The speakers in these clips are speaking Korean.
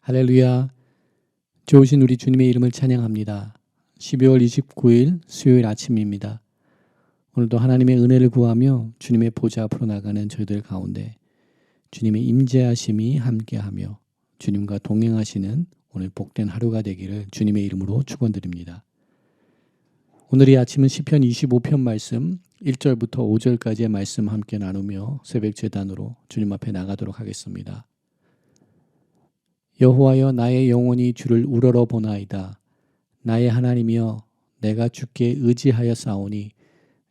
할렐루야. 좋으신 우리 주님의 이름을 찬양합니다. 12월 29일 수요일 아침입니다. 오늘도 하나님의 은혜를 구하며 주님의 보좌 앞으로 나가는 저희들 가운데 주님의 임재하심이 함께하며 주님과 동행하시는 오늘 복된 하루가 되기를 주님의 이름으로 축원드립니다. 오늘 이 아침은 시편 25편 말씀 1절부터 5절까지의 말씀 함께 나누며 새벽 제단으로 주님 앞에 나가도록 하겠습니다. 여호와여, 나의 영혼이 주를 우러러 보나이다. 나의 하나님이여, 내가 주께 의지하여 싸우니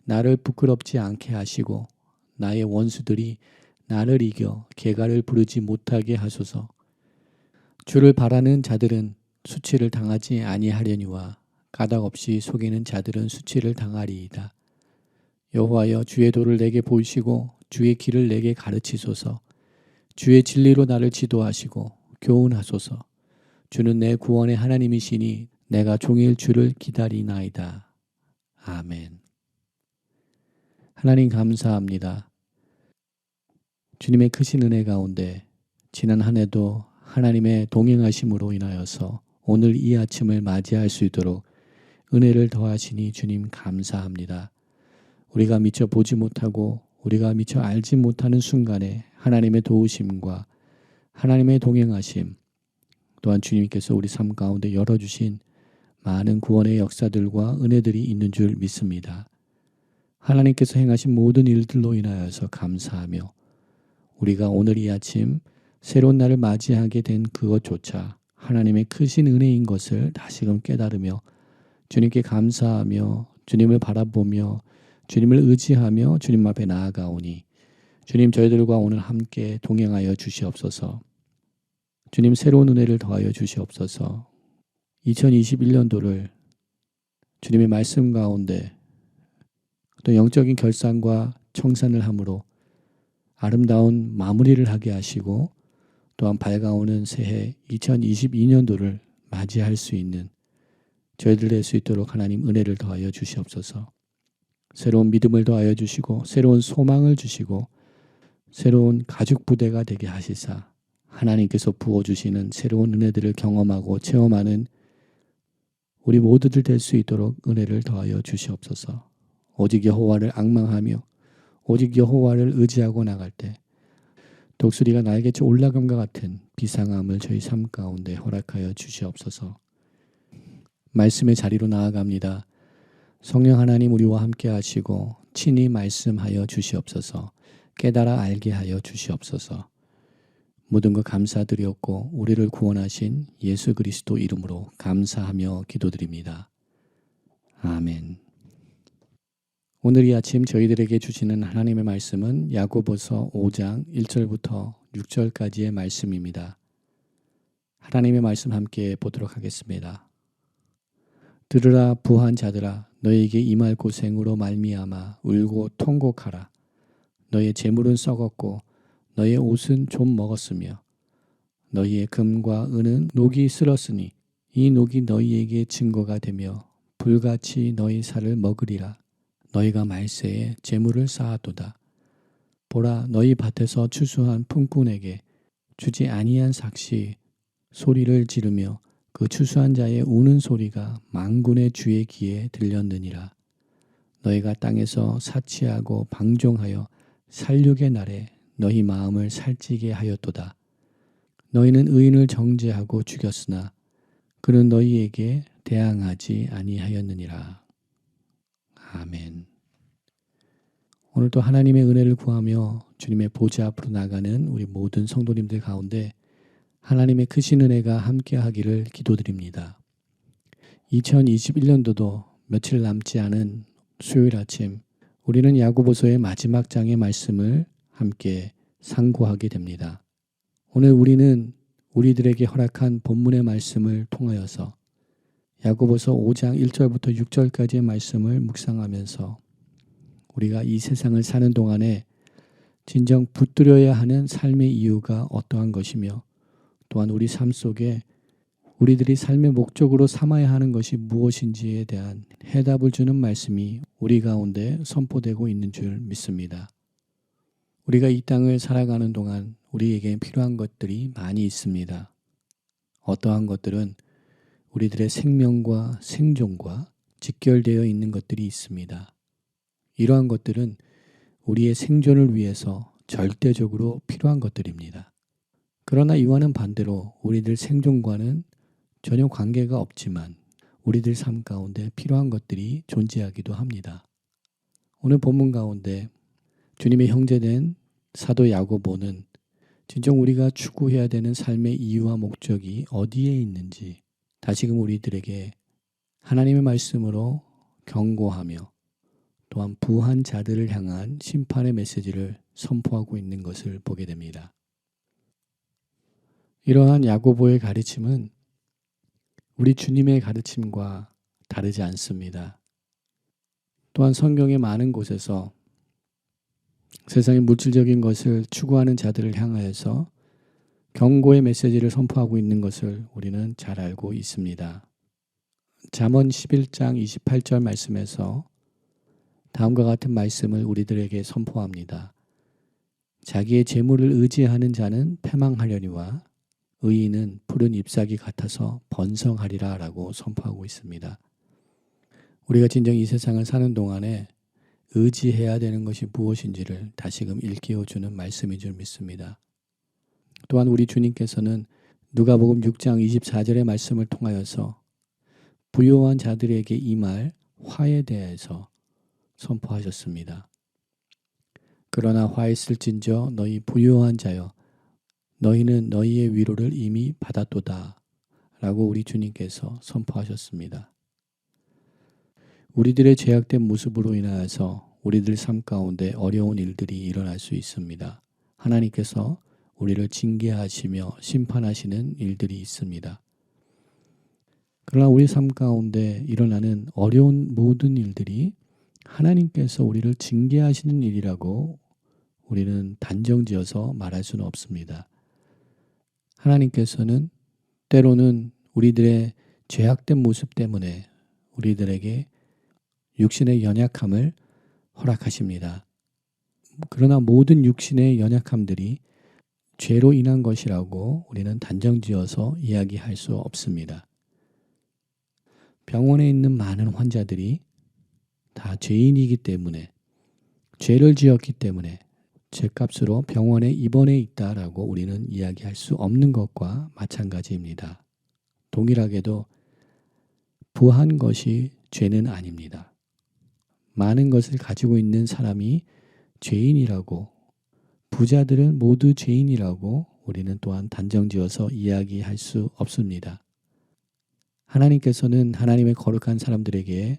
나를 부끄럽지 않게 하시고 나의 원수들이 나를 이겨 개가를 부르지 못하게 하소서. 주를 바라는 자들은 수치를 당하지 아니하려니와 까닭없이 속이는 자들은 수치를 당하리이다. 여호와여, 주의 도를 내게 보이시고 주의 길을 내게 가르치소서. 주의 진리로 나를 지도하시고 교훈하소서. 주는 내 구원의 하나님이시니 내가 종일 주를 기다리나이다. 아멘. 하나님 감사합니다. 주님의 크신 은혜 가운데 지난 한 해도 하나님의 동행하심으로 인하여서 오늘 이 아침을 맞이할 수 있도록 은혜를 더하시니 주님 감사합니다. 우리가 미처 보지 못하고 우리가 미처 알지 못하는 순간에 하나님의 도우심과 하나님의 동행하심, 또한 주님께서 우리 삶 가운데 열어주신 많은 구원의 역사들과 은혜들이 있는 줄 믿습니다. 하나님께서 행하신 모든 일들로 인하여서 감사하며 우리가 오늘 이 아침 새로운 날을 맞이하게 된 그것조차 하나님의 크신 은혜인 것을 다시금 깨달으며 주님께 감사하며 주님을 바라보며 주님을 의지하며 주님 앞에 나아가오니 주님, 저희들과 오늘 함께 동행하여 주시옵소서. 주님, 새로운 은혜를 더하여 주시옵소서. 2021년도를 주님의 말씀 가운데 또 영적인 결산과 청산을 함으로 아름다운 마무리를 하게 하시고 또한 밝아오는 새해 2022년도를 맞이할 수 있는 저희들 될 수 있도록 하나님 은혜를 더하여 주시옵소서. 새로운 믿음을 더하여 주시고 새로운 소망을 주시고 새로운 가죽 부대가 되게 하시사 하나님께서 부어주시는 새로운 은혜들을 경험하고 체험하는 우리 모두들 될 수 있도록 은혜를 더하여 주시옵소서. 오직 여호와를 앙망하며 오직 여호와를 의지하고 나갈 때 독수리가 날개쳐 올라감과 같은 비상함을 저희 삶 가운데 허락하여 주시옵소서. 말씀의 자리로 나아갑니다. 성령 하나님, 우리와 함께 하시고 친히 말씀하여 주시옵소서. 깨달아 알게 하여 주시옵소서. 모든 것 감사드렸고 우리를 구원하신 예수 그리스도 이름으로 감사하며 기도드립니다. 아멘. 오늘 이 아침 저희들에게 주시는 하나님의 말씀은 야고보서 5장 1절부터 6절까지의 말씀입니다. 하나님의 말씀 함께 보도록 하겠습니다. 들으라 부한 자들아, 너에게 임할 고생으로 말미암아 울고 통곡하라. 너의 재물은 썩었고 너의 옷은 좀 먹었으며 너희의 금과 은은 녹이 쓸었으니 이 녹이 너희에게 증거가 되며 불같이 너희 살을 먹으리라. 너희가 말세에 재물을 쌓아도다. 보라, 너희 밭에서 추수한 품꾼에게 주지 아니한 삭시 소리를 지르며 그 추수한 자의 우는 소리가 만군의 주의 귀에 들렸느니라. 너희가 땅에서 사치하고 방종하여 살육의 날에 너희 마음을 살찌게 하였도다. 너희는 의인을 정죄하고 죽였으나 그는 너희에게 대항하지 아니하였느니라. 아멘. 오늘도 하나님의 은혜를 구하며 주님의 보좌 앞으로 나가는 우리 모든 성도님들 가운데 하나님의 크신 은혜가 함께하기를 기도드립니다. 2021년도도 며칠 남지 않은 수요일 아침, 우리는 야고보서의 마지막 장의 말씀을 함께 상고하게 됩니다. 오늘 우리는 우리들에게 허락한 본문의 말씀을 통하여서 야고보서 5장 1절부터 6절까지의 말씀을 묵상하면서 우리가 이 세상을 사는 동안에 진정 붙들어야 하는 삶의 이유가 어떠한 것이며 또한 우리 삶 속에 우리들이 삶의 목적으로 삼아야 하는 것이 무엇인지에 대한 해답을 주는 말씀이 우리 가운데 선포되고 있는 줄 믿습니다. 우리가 이 땅을 살아가는 동안 우리에게 필요한 것들이 많이 있습니다. 어떠한 것들은 우리들의 생명과 생존과 직결되어 있는 것들이 있습니다. 이러한 것들은 우리의 생존을 위해서 절대적으로 필요한 것들입니다. 그러나 이와는 반대로 우리들 생존과는 전혀 관계가 없지만 우리들 삶 가운데 필요한 것들이 존재하기도 합니다. 오늘 본문 가운데 주님의 형제된 사도 야고보는 진정 우리가 추구해야 되는 삶의 이유와 목적이 어디에 있는지 다시금 우리들에게 하나님의 말씀으로 경고하며 또한 부한 자들을 향한 심판의 메시지를 선포하고 있는 것을 보게 됩니다. 이러한 야고보의 가르침은 우리 주님의 가르침과 다르지 않습니다. 또한 성경의 많은 곳에서 세상의 물질적인 것을 추구하는 자들을 향하여서 경고의 메시지를 선포하고 있는 것을 우리는 잘 알고 있습니다. 잠언 11장 28절 말씀에서 다음과 같은 말씀을 우리들에게 선포합니다. 자기의 재물을 의지하는 자는 패망하려니와 의인은 푸른 잎사귀 같아서 번성하리라 라고 선포하고 있습니다. 우리가 진정 이 세상을 사는 동안에 의지해야 되는 것이 무엇인지를 다시금 일깨워주는 말씀인 줄 믿습니다. 또한 우리 주님께서는 누가복음 6장 24절의 말씀을 통하여서 부요한 자들에게 임할 화에 대해서 선포하셨습니다. 그러나 화 있을진저 너희 부요한 자여 너희는 너희의 위로를 이미 받았도다 라고 우리 주님께서 선포하셨습니다. 우리들의 죄악된 모습으로 인하여서 우리들 삶 가운데 어려운 일들이 일어날 수 있습니다. 하나님께서 우리를 징계하시며 심판하시는 일들이 있습니다. 그러나 우리 삶 가운데 일어나는 어려운 모든 일들이 하나님께서 우리를 징계하시는 일이라고 우리는 단정지어서 말할 수는 없습니다. 하나님께서는 때로는 우리들의 죄악된 모습 때문에 우리들에게 육신의 연약함을 허락하십니다. 그러나 모든 육신의 연약함들이 죄로 인한 것이라고 우리는 단정지어서 이야기할 수 없습니다. 병원에 있는 많은 환자들이 다 죄인이기 때문에 죄를 지었기 때문에 죄값으로 병원에 입원해 있다라고 우리는 이야기할 수 없는 것과 마찬가지입니다. 동일하게도 부한 것이 죄는 아닙니다. 많은 것을 가지고 있는 사람이 죄인이라고 부자들은 모두 죄인이라고 우리는 또한 단정지어서 이야기할 수 없습니다. 하나님께서는 하나님의 거룩한 사람들에게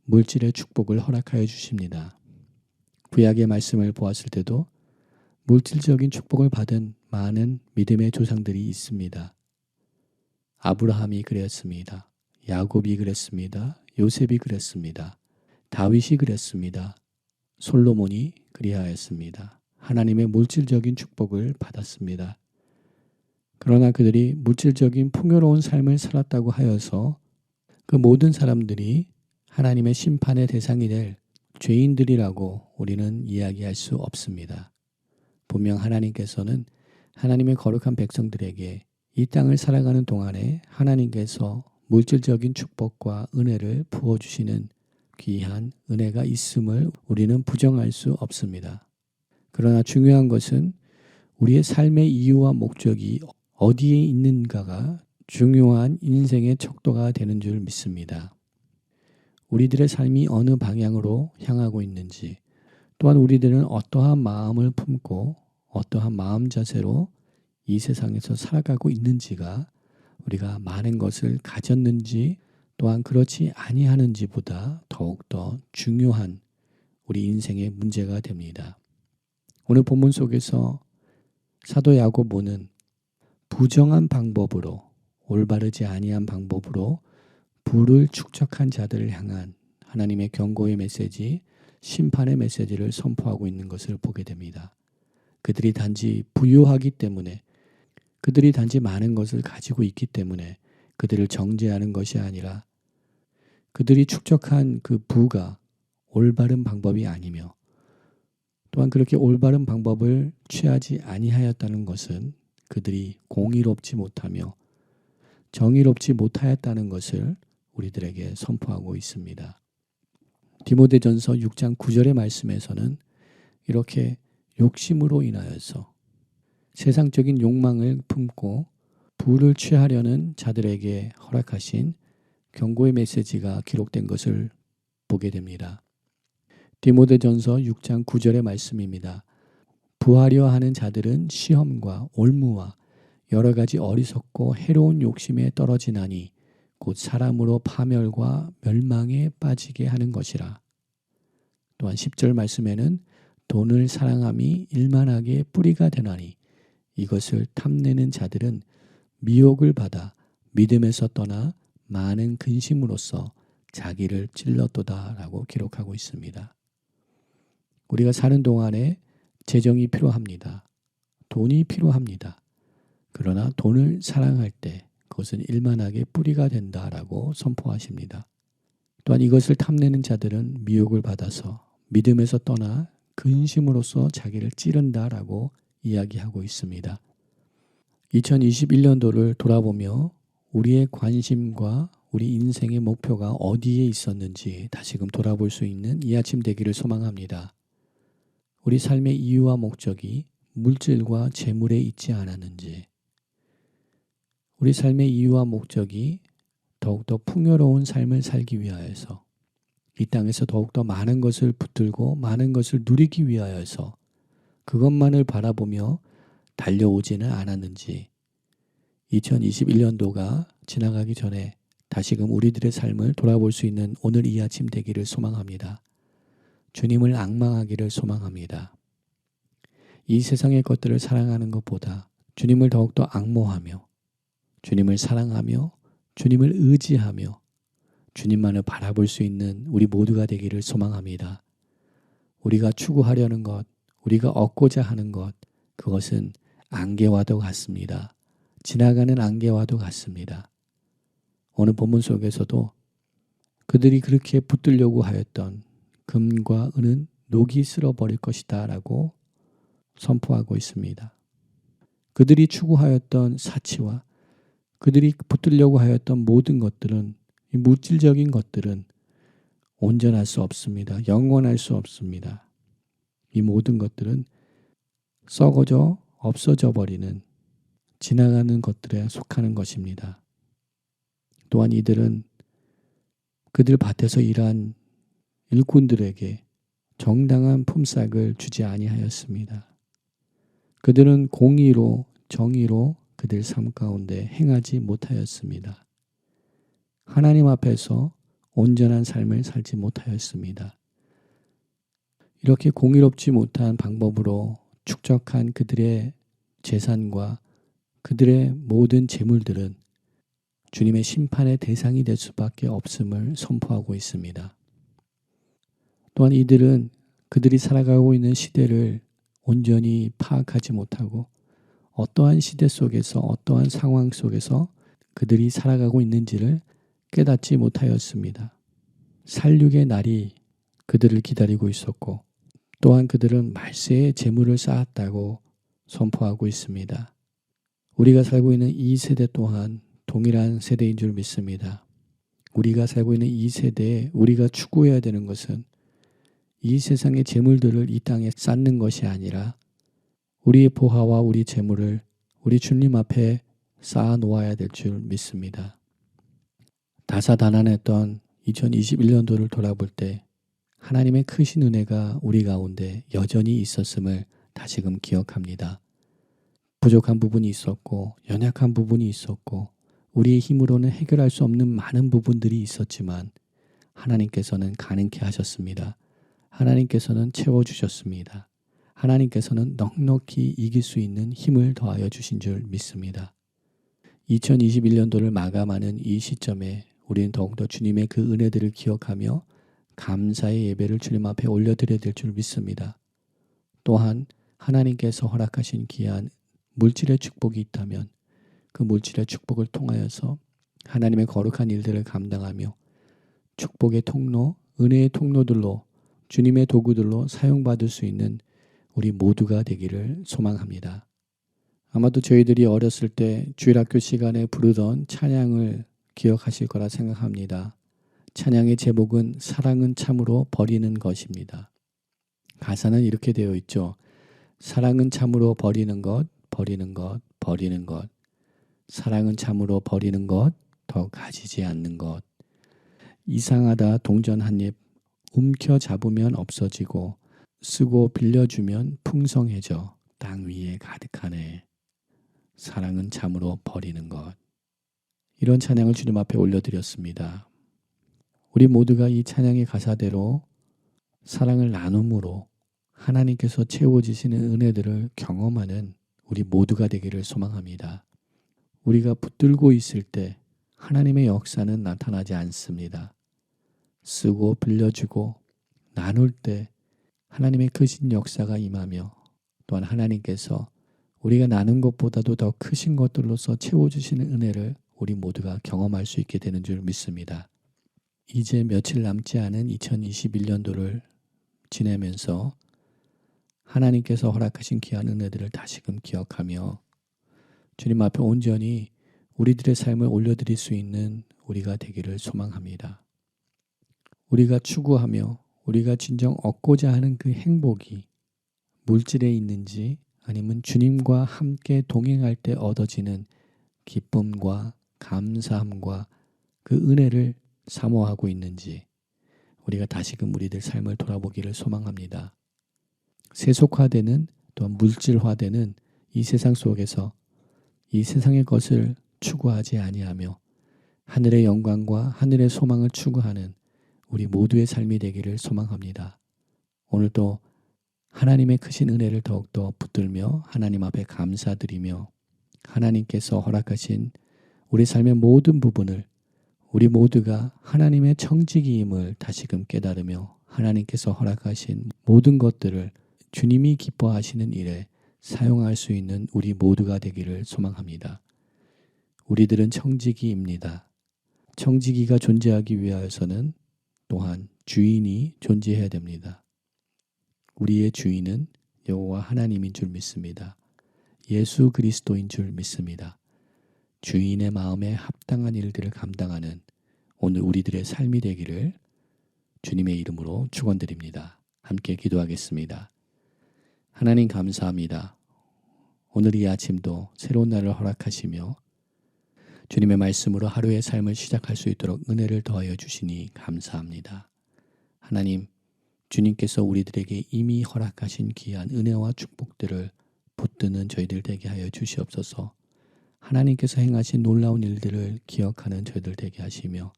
물질의 축복을 허락하여 주십니다. 구약의 말씀을 보았을 때도 물질적인 축복을 받은 많은 믿음의 조상들이 있습니다. 아브라함이 그랬습니다. 야곱이 그랬습니다. 요셉이 그랬습니다. 다윗이 그랬습니다. 솔로몬이 그리하였습니다. 하나님의 물질적인 축복을 받았습니다. 그러나 그들이 물질적인 풍요로운 삶을 살았다고 하여서 그 모든 사람들이 하나님의 심판의 대상이 될 죄인들이라고 우리는 이야기할 수 없습니다. 분명 하나님께서는 하나님의 거룩한 백성들에게 이 땅을 살아가는 동안에 하나님께서 물질적인 축복과 은혜를 부어주시는 귀한 은혜가 있음을 우리는 부정할 수 없습니다. 그러나 중요한 것은 우리의 삶의 이유와 목적이 어디에 있는가가 중요한 인생의 척도가 되는 줄 믿습니다. 우리들의 삶이 어느 방향으로 향하고 있는지, 또한 우리들은 어떠한 마음을 품고 어떠한 마음 자세로 이 세상에서 살아가고 있는지가 우리가 많은 것을 가졌는지 또한 그렇지 아니하는지보다 더욱더 중요한 우리 인생의 문제가 됩니다. 오늘 본문 속에서 사도 야고보는 부정한 방법으로 올바르지 아니한 방법으로 부를 축적한 자들을 향한 하나님의 경고의 메시지, 심판의 메시지를 선포하고 있는 것을 보게 됩니다. 그들이 단지 부유하기 때문에 그들이 단지 많은 것을 가지고 있기 때문에 그들을 정죄하는 것이 아니라 그들이 축적한 그 부가 올바른 방법이 아니며 또한 그렇게 올바른 방법을 취하지 아니하였다는 것은 그들이 공의롭지 못하며 정의롭지 못하였다는 것을 우리들에게 선포하고 있습니다. 디모데전서 6장 9절의 말씀에서는 이렇게 욕심으로 인하여서 세상적인 욕망을 품고 부를 취하려는 자들에게 허락하신 경고의 메시지가 기록된 것을 보게 됩니다. 디모데전서 6장 9절의 말씀입니다. 부하려 하는 자들은 시험과 올무와 여러 가지 어리석고 해로운 욕심에 떨어지나니 곧 사람으로 파멸과 멸망에 빠지게 하는 것이라. 또한 10절 말씀에는 돈을 사랑함이 일만하게 뿌리가 되나니 이것을 탐내는 자들은 미혹을 받아 믿음에서 떠나 많은 근심으로써 자기를 찔렀도다라고 기록하고 있습니다. 우리가 사는 동안에 재정이 필요합니다. 돈이 필요합니다. 그러나 돈을 사랑할 때 그것은 일만하게 뿌리가 된다라고 선포하십니다. 또한 이것을 탐내는 자들은 미혹을 받아서 믿음에서 떠나 근심으로써 자기를 찌른다라고 이야기하고 있습니다. 2021년도를 돌아보며 우리의 관심과 우리 인생의 목표가 어디에 있었는지 다시금 돌아볼 수 있는 이 아침 되기를 소망합니다. 우리 삶의 이유와 목적이 물질과 재물에 있지 않았는지, 우리 삶의 이유와 목적이 더욱더 풍요로운 삶을 살기 위하여서 이 땅에서 더욱더 많은 것을 붙들고 많은 것을 누리기 위하여서 그것만을 바라보며 달려오지는 않았는지 2021년도가 지나가기 전에 다시금 우리들의 삶을 돌아볼 수 있는 오늘 이 아침 되기를 소망합니다. 주님을 앙망하기를 소망합니다. 이 세상의 것들을 사랑하는 것보다 주님을 더욱더 앙모하며 주님을 사랑하며 주님을 의지하며 주님만을 바라볼 수 있는 우리 모두가 되기를 소망합니다. 우리가 추구하려는 것, 우리가 얻고자 하는 것, 그것은 안개와도 같습니다. 지나가는 안개와도 같습니다. 오늘 본문 속에서도 그들이 그렇게 붙들려고 하였던 금과 은은 녹이 쓸어버릴 것이다 라고 선포하고 있습니다. 그들이 추구하였던 사치와 그들이 붙들려고 하였던 모든 것들은, 이 물질적인 것들은 온전할 수 없습니다. 영원할 수 없습니다. 이 모든 것들은 썩어져 없어져 버리는 지나가는 것들에 속하는 것입니다. 또한 이들은 그들 밭에서 일한 일꾼들에게 정당한 품삯을 주지 아니하였습니다. 그들은 공의로 정의로 그들 삶 가운데 행하지 못하였습니다. 하나님 앞에서 온전한 삶을 살지 못하였습니다. 이렇게 공의롭지 못한 방법으로 축적한 그들의 재산과 그들의 모든 재물들은 주님의 심판의 대상이 될 수밖에 없음을 선포하고 있습니다. 또한 이들은 그들이 살아가고 있는 시대를 온전히 파악하지 못하고 어떠한 시대 속에서 어떠한 상황 속에서 그들이 살아가고 있는지를 깨닫지 못하였습니다. 살육의 날이 그들을 기다리고 있었고 또한 그들은 말세의 재물을 쌓았다고 선포하고 있습니다. 우리가 살고 있는 이 세대 또한 동일한 세대인 줄 믿습니다. 우리가 살고 있는 이 세대에 우리가 추구해야 되는 것은 이 세상의 재물들을 이 땅에 쌓는 것이 아니라 우리의 보화와 우리 재물을 우리 주님 앞에 쌓아 놓아야 될 줄 믿습니다. 다사다난했던 2021년도를 돌아볼 때 하나님의 크신 은혜가 우리 가운데 여전히 있었음을 다시금 기억합니다. 부족한 부분이 있었고 연약한 부분이 있었고 우리의 힘으로는 해결할 수 없는 많은 부분들이 있었지만 하나님께서는 가능케 하셨습니다. 하나님께서는 채워주셨습니다. 하나님께서는 넉넉히 이길 수 있는 힘을 더하여 주신 줄 믿습니다. 2021년도를 마감하는 이 시점에 우리는 더욱더 주님의 그 은혜들을 기억하며 감사의 예배를 주님 앞에 올려드려야 될 줄 믿습니다. 또한 하나님께서 허락하신 귀한 물질의 축복이 있다면 그 물질의 축복을 통하여서 하나님의 거룩한 일들을 감당하며 축복의 통로, 은혜의 통로들로 주님의 도구들로 사용받을 수 있는 우리 모두가 되기를 소망합니다. 아마도 저희들이 어렸을 때 주일학교 시간에 부르던 찬양을 기억하실 거라 생각합니다. 찬양의 제목은 사랑은 참으로 버리는 것입니다. 가사는 이렇게 되어 있죠. 사랑은 참으로 버리는 것, 버리는 것, 버리는 것. 사랑은 참으로 버리는 것, 더 가지지 않는 것. 이상하다 동전 한 입 움켜잡으면 없어지고 쓰고 빌려주면 풍성해져 땅 위에 가득하네. 사랑은 참으로 버리는 것. 이런 찬양을 주님 앞에 올려드렸습니다. 우리 모두가 이 찬양의 가사대로 사랑을 나눔으로 하나님께서 채워지시는 은혜들을 경험하는 우리 모두가 되기를 소망합니다. 우리가 붙들고 있을 때 하나님의 역사는 나타나지 않습니다. 쓰고 빌려주고 나눌 때 하나님의 크신 역사가 임하며 또한 하나님께서 우리가 나눈 것보다도 더 크신 것들로서 채워주시는 은혜를 우리 모두가 경험할 수 있게 되는 줄 믿습니다. 이제 며칠 남지 않은 2021년도를 지내면서 하나님께서 허락하신 귀한 은혜들을 다시금 기억하며 주님 앞에 온전히 우리들의 삶을 올려드릴 수 있는 우리가 되기를 소망합니다. 우리가 추구하며 우리가 진정 얻고자 하는 그 행복이 물질에 있는지 아니면 주님과 함께 동행할 때 얻어지는 기쁨과 감사함과 그 은혜를 사모하고 있는지 우리가 다시금 우리들 삶을 돌아보기를 소망합니다. 세속화되는 또한 물질화되는 이 세상 속에서 이 세상의 것을 추구하지 아니하며 하늘의 영광과 하늘의 소망을 추구하는 우리 모두의 삶이 되기를 소망합니다. 오늘도 하나님의 크신 은혜를 더욱더 붙들며 하나님 앞에 감사드리며 하나님께서 허락하신 우리 삶의 모든 부분을 우리 모두가 하나님의 청지기임을 다시금 깨달으며 하나님께서 허락하신 모든 것들을 주님이 기뻐하시는 일에 사용할 수 있는 우리 모두가 되기를 소망합니다. 우리들은 청지기입니다. 청지기가 존재하기 위하여서는 또한 주인이 존재해야 됩니다. 우리의 주인은 여호와 하나님인 줄 믿습니다. 예수 그리스도인 줄 믿습니다. 주인의 마음에 합당한 일들을 감당하는 오늘 우리들의 삶이 되기를 주님의 이름으로 축원드립니다. 함께 기도하겠습니다. 하나님 감사합니다. 오늘 이 아침도 새로운 날을 허락하시며 주님의 말씀으로 하루의 삶을 시작할 수 있도록 은혜를 더하여 주시니 감사합니다. 하나님, 주님께서 우리들에게 이미 허락하신 귀한 은혜와 축복들을 붙드는 저희들 되게 하여 주시옵소서. 하나님께서 행하신 놀라운 일들을 기억하는 저희들 되게 하시며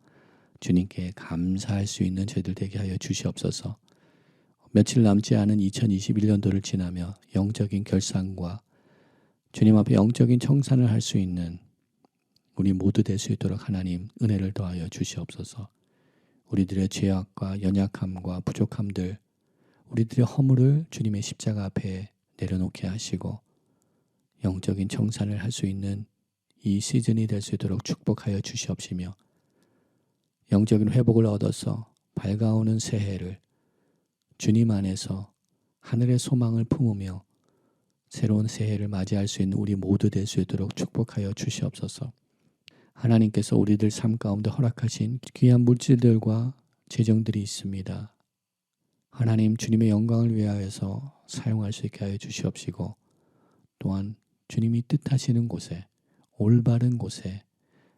주님께 감사할 수 있는 저희들 되게 하여 주시옵소서. 며칠 남지 않은 2021년도를 지나며 영적인 결산과 주님 앞에 영적인 청산을 할 수 있는 우리 모두 될 수 있도록 하나님 은혜를 더하여 주시옵소서. 우리들의 죄악과 연약함과 부족함들, 우리들의 허물을 주님의 십자가 앞에 내려놓게 하시고 영적인 청산을 할 수 있는 이 시즌이 될 수 있도록 축복하여 주시옵시며 영적인 회복을 얻어서 밝아오는 새해를 주님 안에서 하늘의 소망을 품으며 새로운 새해를 맞이할 수 있는 우리 모두 될 수 있도록 축복하여 주시옵소서. 하나님께서 우리들 삶 가운데 허락하신 귀한 물질들과 재정들이 있습니다. 하나님 주님의 영광을 위하여서 사용할 수 있게 하여 주시옵시고 또한 주님이 뜻하시는 곳에 올바른 곳에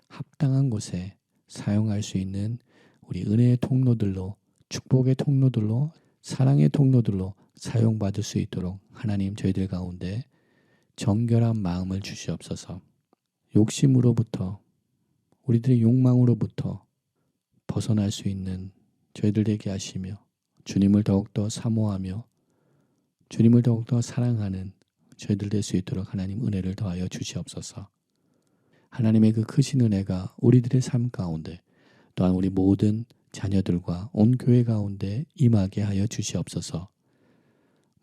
합당한 곳에 사용할 수 있는 우리 은혜의 통로들로 축복의 통로들로 사랑의 통로들로 사용받을 수 있도록 하나님 저희들 가운데 정결한 마음을 주시옵소서. 욕심으로부터 우리들의 욕망으로부터 벗어날 수 있는 저희들 되게 하시며 주님을 더욱더 사모하며 주님을 더욱더 사랑하는 저희들 될 수 있도록 하나님 은혜를 더하여 주시옵소서. 하나님의 그 크신 은혜가 우리들의 삶 가운데 또한 우리 모든 자녀들과 온 교회 가운데 임하게 하여 주시옵소서.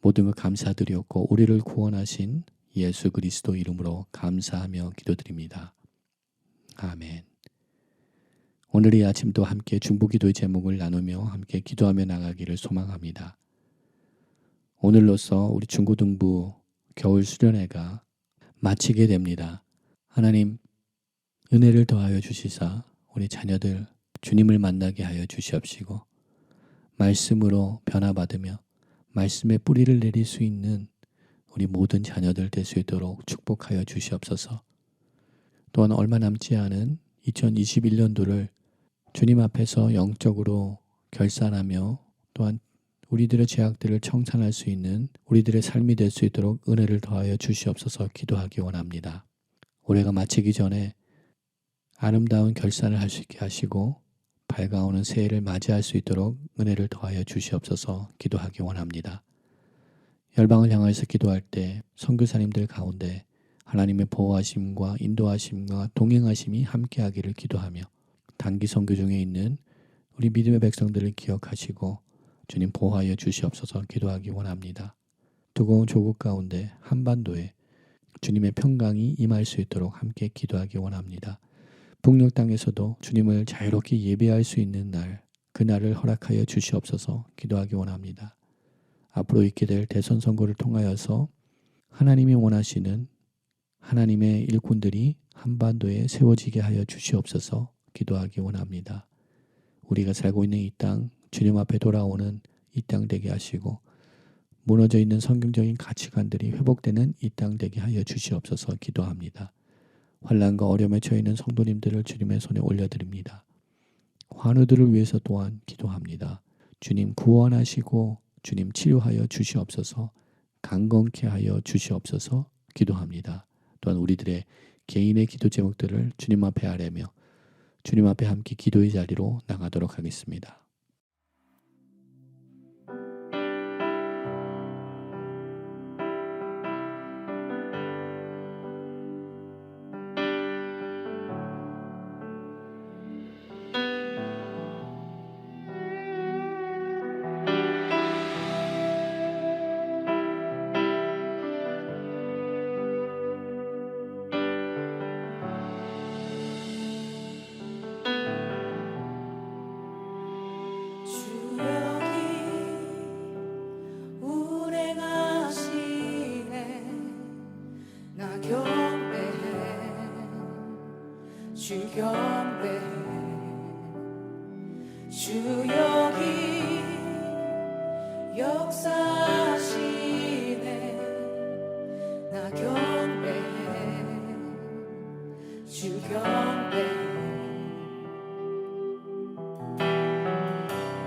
모든 것 감사드리옵고 우리를 구원하신 예수 그리스도 이름으로 감사하며 기도드립니다. 아멘. 오늘 이 아침도 함께 중보기도의 제목을 나누며 함께 기도하며 나가기를 소망합니다. 오늘로서 우리 중고등부 겨울 수련회가 마치게 됩니다. 하나님, 은혜를 더하여 주시사 우리 자녀들 주님을 만나게 하여 주시옵시고 말씀으로 변화받으며 말씀의 뿌리를 내릴 수 있는 우리 모든 자녀들 될 수 있도록 축복하여 주시옵소서. 또한 얼마 남지 않은 2021년도를 주님 앞에서 영적으로 결산하며 또한 우리들의 죄악들을 청산할 수 있는 우리들의 삶이 될 수 있도록 은혜를 더하여 주시옵소서 기도하기 원합니다. 올해가 마치기 전에 아름다운 결산을 할 수 있게 하시고 밝아오는 새해를 맞이할 수 있도록 은혜를 더하여 주시옵소서 기도하기 원합니다. 열방을 향해서 기도할 때 선교사님들 가운데 하나님의 보호하심과 인도하심과 동행하심이 함께하기를 기도하며 단기 선교 중에 있는 우리 믿음의 백성들을 기억하시고 주님 보호하여 주시옵소서 기도하기 원합니다. 뜨거운 조국 가운데 한반도에 주님의 평강이 임할 수 있도록 함께 기도하기 원합니다. 북녘 땅에서도 주님을 자유롭게 예배할 수 있는 날, 그 날을 허락하여 주시옵소서 기도하기 원합니다. 앞으로 있게 될 대선 선거를 통하여서 하나님이 원하시는 하나님의 일꾼들이 한반도에 세워지게 하여 주시옵소서 기도하기 원합니다. 우리가 살고 있는 이 땅, 주님 앞에 돌아오는 이 땅 되게 하시고 무너져 있는 성경적인 가치관들이 회복되는 이 땅 되게 하여 주시옵소서 기도합니다. 환난과 어려움에 처해 있는 성도님들을 주님의 손에 올려드립니다. 환우들을 위해서 또한 기도합니다. 주님 구원하시고 주님 치료하여 주시옵소서 강건케 하여 주시옵소서 기도합니다. 또한 우리들의 개인의 기도 제목들을 주님 앞에 아뢰며 주님 앞에 함께 기도의 자리로 나가도록 하겠습니다. 주 경배해 주 여기 역사하시네 나 경배해 주 경배해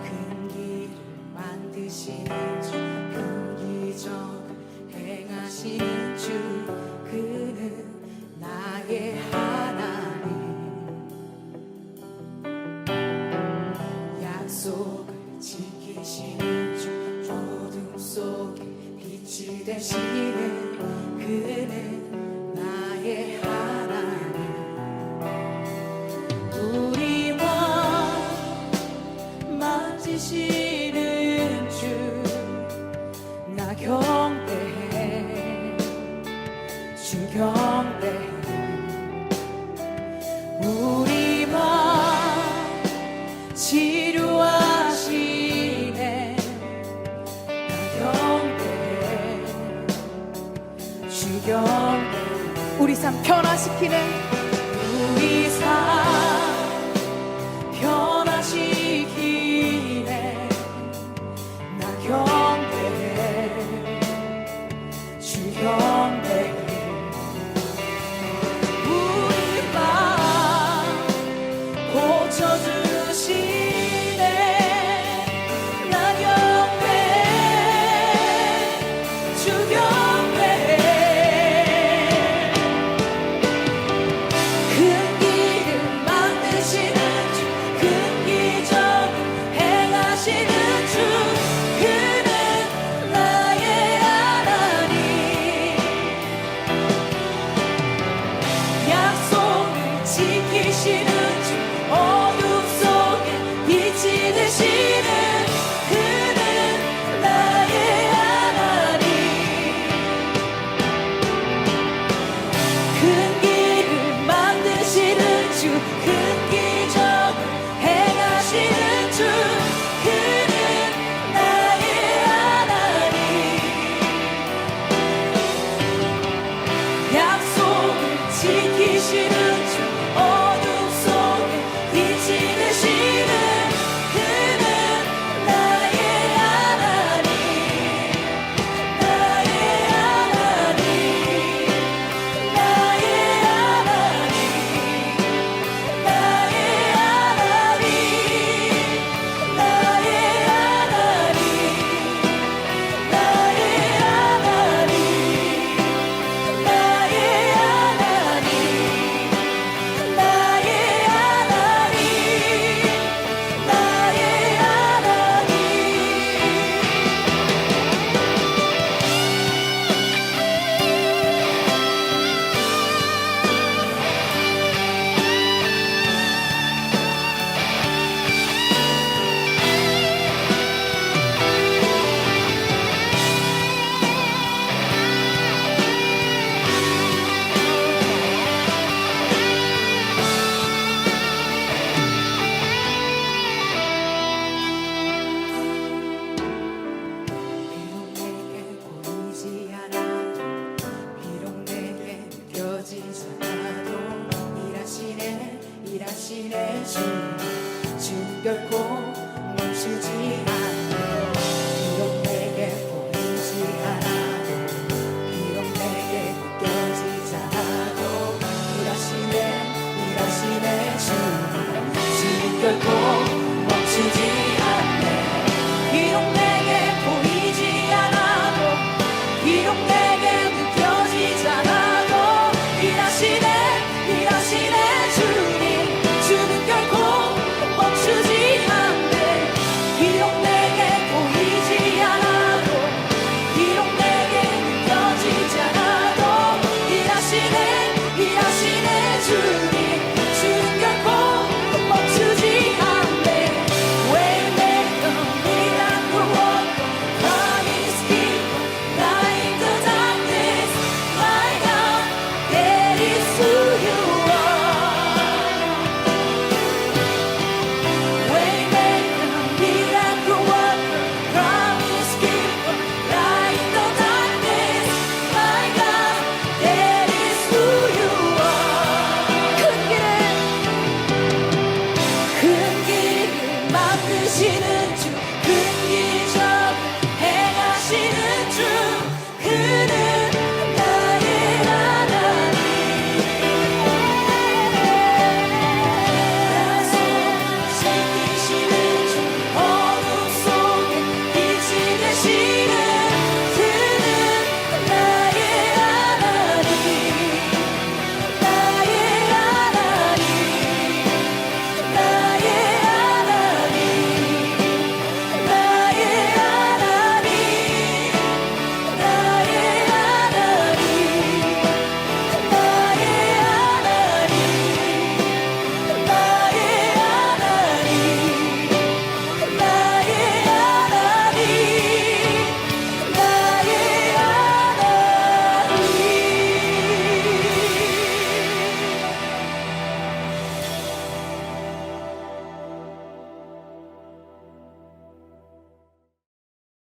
큰 길을 만드시는 주 큰 기적 행하시는 주 그는 나의 약속을 지키시는 주 어둠 속에 빛이 되시는 그는 나의 하나님 우리와 만지시는 주 나 경배해 주 경배해 우리와 치료하시네 나 경배해 주 경배해 우리 삶 변화시키는 우리 삶 변화시키네 나 경배해 주 경배해 우리 맘 고쳐주시네 나 경배해 주 경배해 큰 길을 만드시는 주 큰 기적 행하시는 주 그는 나의 하나님 약속을 지키시는 주 어둠 속에 빛이 되시는 그는 나의 하나님 큰 길을 만드시는 주 큰 기적을 행하시는 주 그는 나의 하나님 약속 대신해 주 결코